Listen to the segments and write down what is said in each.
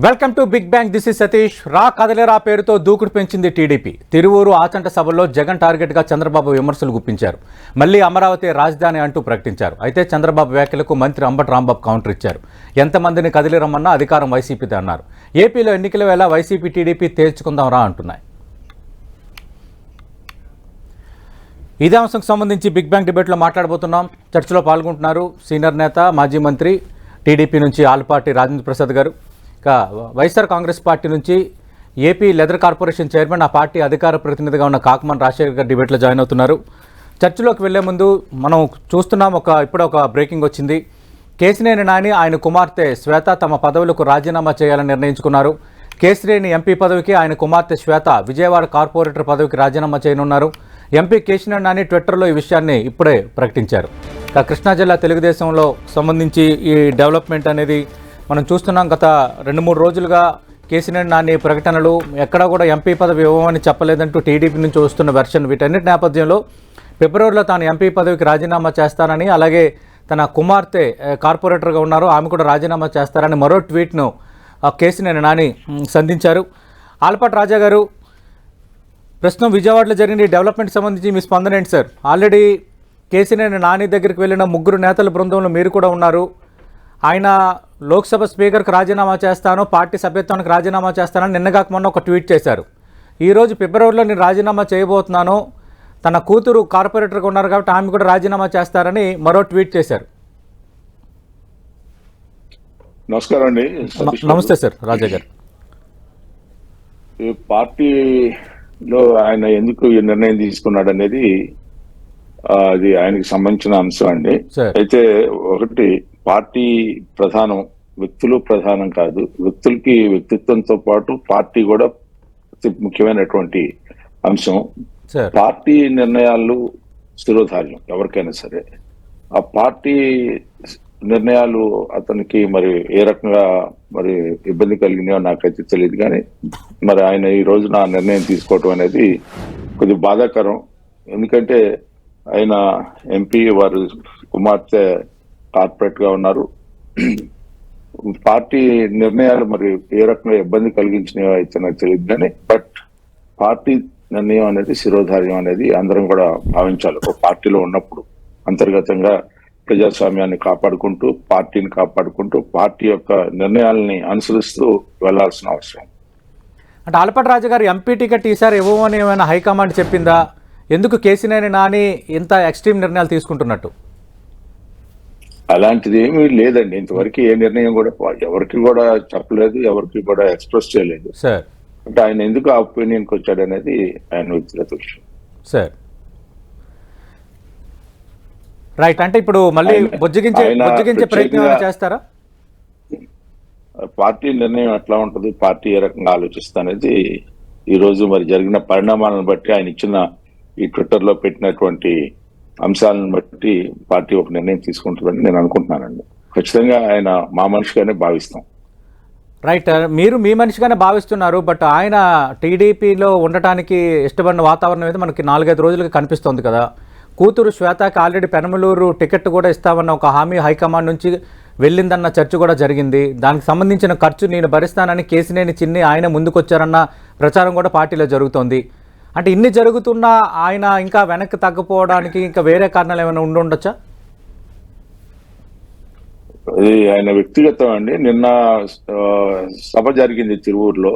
Welcome to Big Bang. This is Satish. రా కదలేరా పేరుతో దూకుడు పెంచింది టీడీపీ. తిరువూరు ఆచంట సభలో జగన్ టార్గెట్గా చంద్రబాబు విమర్శలు గుప్పించారు. మళ్లీ అమరావతి రాజధాని అంటూ ప్రకటించారు. అయితే చంద్రబాబు వ్యాఖ్యలకు మంత్రి అంబటి రాంబాబు కౌంటర్ ఇచ్చారు. ఎంతమందిని కదిలిరమ్మన్నా అధికారం వైసీపీదే అన్నారు. ఏపీలో ఎన్నికల వేళ వైసీపీ టీడీపీ తేల్చుకుందాం రా అంటున్నాయి. ఇదే అంశంకు సంబంధించి బిగ్ బ్యాంగ్ డిబేట్లో మాట్లాడబోతున్నాం. చర్చలో పాల్గొంటున్నారు సీనియర్ నేత మాజీ మంత్రి టీడీపీ నుంచి ఆలపాటి రాజేంద్ర ప్రసాద్ గారు, ఇక వైఎస్ఆర్ కాంగ్రెస్ పార్టీ నుంచి ఏపీ లెదర్ కార్పొరేషన్ చైర్మన్, ఆ పార్టీ అధికార ప్రతినిధిగా ఉన్న కాకమన్ రాజశేఖర్ గారు డిబేట్లో జాయిన్ అవుతున్నారు. చర్చలోకి వెళ్లే ముందు మనం చూస్తున్నాం, ఇప్పుడు ఒక బ్రేకింగ్ వచ్చింది. కేశినేని నాని ఆయన కుమార్తె శ్వేత తమ పదవులకు రాజీనామా చేయాలని నిర్ణయించుకున్నారు. కేశినేని ఎంపీ పదవికి ఆయన కుమార్తె శ్వేత విజయవాడ కార్పొరేటర్ పదవికి రాజీనామా చేయనున్నారు. ఎంపీ కేశినేని నాని ట్విట్టర్లో ఈ విషయాన్ని ఇప్పుడే ప్రకటించారు. ఇక కృష్ణా జిల్లా తెలుగుదేశంలో సంబంధించి ఈ డెవలప్మెంట్ అనేది మనం చూస్తున్నాం. గత 2-3 రోజులుగా కేశినేని నాని ప్రకటనలు, ఎక్కడా కూడా ఎంపీ పదవి ఇవ్వమని చెప్పలేదంటూ టీడీపీ నుంచి వస్తున్న వెర్షన్, వీటన్నిటి నేపథ్యంలో ఫిబ్రవరిలో తాను ఎంపీ పదవికి రాజీనామా చేస్తానని, అలాగే తన కుమార్తె కార్పొరేటర్గా ఉన్నారు, ఆమె కూడా రాజీనామా చేస్తారని మరో ట్వీట్ను కేశినేని నాని సంధించారు. ఆలపాటి రాజా గారు, ప్రస్తుతం విజయవాడలో జరిగిన ఈ డెవలప్మెంట్ సంబంధించి మీ స్పందన ఏంటి సార్? ఆల్రెడీ కేశినేని నాని దగ్గరికి వెళ్ళిన 3 నేతల బృందంలో మీరు కూడా ఉన్నారు. ఆయన లోక్సభ స్పీకర్కి రాజీనామా చేస్తాను, పార్టీ సభ్యత్వానికి రాజీనామా చేస్తానని నిన్నగాక మొన్న ఒక ట్వీట్ చేశారు. ఈరోజు ఫిబ్రవరిలో నేను రాజీనామా చేయబోతున్నాను, తన కూతురు కార్పొరేటర్గా ఉన్నారు కాబట్టి ఆమె కూడా రాజీనామా చేస్తారని మరో ట్వీట్ చేశారు. నమస్కారం అండి. నమస్తే సార్ రాజా గారు. ఈ పార్టీలో ఆయన ఎందుకు ఈ నిర్ణయం తీసుకున్నాడు అనేది అది ఆయనకి సంబంధించిన అంశం అండి. అయితే ఒకటి, పార్టీ ప్రధానం, వ్యక్తులు ప్రధానం కాదు. వ్యక్తులకి వ్యక్తిత్వంతో పాటు పార్టీ కూడా ముఖ్యమైనటువంటి అంశం. పార్టీ నిర్ణయాలు శిరోధార్యం ఎవరికైనా సరే. ఆ పార్టీ నిర్ణయాలు అతనికి మరి ఏ రకంగా మరి ఇబ్బంది కలిగినాయో నాకైతే తెలియదు, కానీ మరి ఆయన ఈ రోజు నా నిర్ణయం తీసుకోవటం అనేది కొద్దిగా బాధాకరం. ఎందుకంటే ఆయన ఎంపీ, వారి కుమార్తె కార్పొరేట్ గా ఉన్నారు. పార్టీ నిర్ణయాలు మరి ఏ రకంగా ఇబ్బంది కలిగించినాయో అయితే నాకు తెలియదు, కానీ బట్ పార్టీ నిర్ణయం అనేది శిరోధార్యం అనేది అందరం కూడా భావించాలి. ఒక పార్టీలో ఉన్నప్పుడు అంతర్గతంగా ప్రజాస్వామ్యాన్ని కాపాడుకుంటూ, పార్టీని కాపాడుకుంటూ, పార్టీ యొక్క నిర్ణయాలని అనుసరిస్తూ వెళ్లాల్సిన అవసరం. అంటే ఆలపాటి రాజు గారు, ఎంపీ టికెట్ ఈసారి ఇవ్వమని ఏమైనా హైకమాండ్ చెప్పిందా? ఎందుకు కేశినేని నాని ఇంత ఎక్స్ట్రీమ్ నిర్ణయాలు తీసుకుంటున్నట్టు? అలాంటిది ఏమీ లేదండి. ఇంతవరకు ఏ నిర్ణయం కూడా ఎవరికి కూడా చెప్పలేదు, ఎవరికి కూడా ఎక్స్ప్రెస్ చేయలేదు సార్. అంటే ఆయన ఎందుకు ఆ ఒపీనియన్కి వచ్చాడు అనేది ఆయన వ్యక్తిగత విషయం సార్. రైట్. అంటే ఇప్పుడు మళ్ళీ బుజ్జగించే ప్రయత్నం చేస్తారా? పార్టీ నిర్ణయం ఎట్లా ఉంటుంది, పార్టీ ఏ రకంగా ఆలోచిస్తా అనేది ఈ రోజు మరి జరిగిన పరిణామాలను బట్టి, ఆయన ఇచ్చిన ఈ ట్విట్టర్ లో పెట్టినటువంటి అంశాలను బట్టి పార్టీ ఒక నిర్ణయం తీసుకుంటుందని నేను అనుకుంటున్నానండి. ఖచ్చితంగా ఆయన మా మనిషిగానే భావిస్తాం. రైట్. మీరు మీ మనిషిగానే భావిస్తున్నారు, బట్ ఆయన టీడీపీలో ఉండటానికి ఇష్టపడిన వాతావరణం అయితే మనకి 4-5 రోజులుగా కనిపిస్తుంది కదా. కూతురు శ్వేతకి ఆల్రెడీ పెనమలూరు టికెట్ కూడా ఇస్తామన్న ఒక హామీ హైకమాండ్ నుంచి వెళ్ళిందన్న చర్చ కూడా జరిగింది. దానికి సంబంధించిన ఖర్చు నేను భరిస్తానని కేశినేని చిన్ని ఆయన ముందుకొచ్చారన్న ప్రచారం కూడా పార్టీలో జరుగుతోంది. అంటే ఇన్ని జరుగుతున్నా ఆయన ఇంకా వెనక్కి తగ్గపోవడానికి ఇంకా వేరే కారణాలు ఏమైనా ఉండొచ్చా? అది ఆయన వ్యక్తిగతం అండి. నిన్న సభ జరిగింది తిరువూరులో.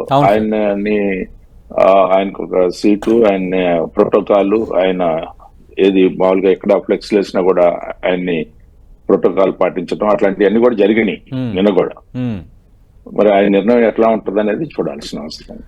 ఆయనకు ఒక సీటు, ఆయన ప్రోటోకాల్, ఆయన ఏది మామూలుగా ఎక్కడ ఫ్లెక్స్ వేసినా కూడా ఆయన్ని ప్రోటోకాల్ పాటించడం, అట్లాంటివన్నీ కూడా జరిగినాయి నిన్న కూడా. మరి ఆయన నిర్ణయం ఎట్లా ఉంటుంది అనేది చూడాల్సిన అవసరం.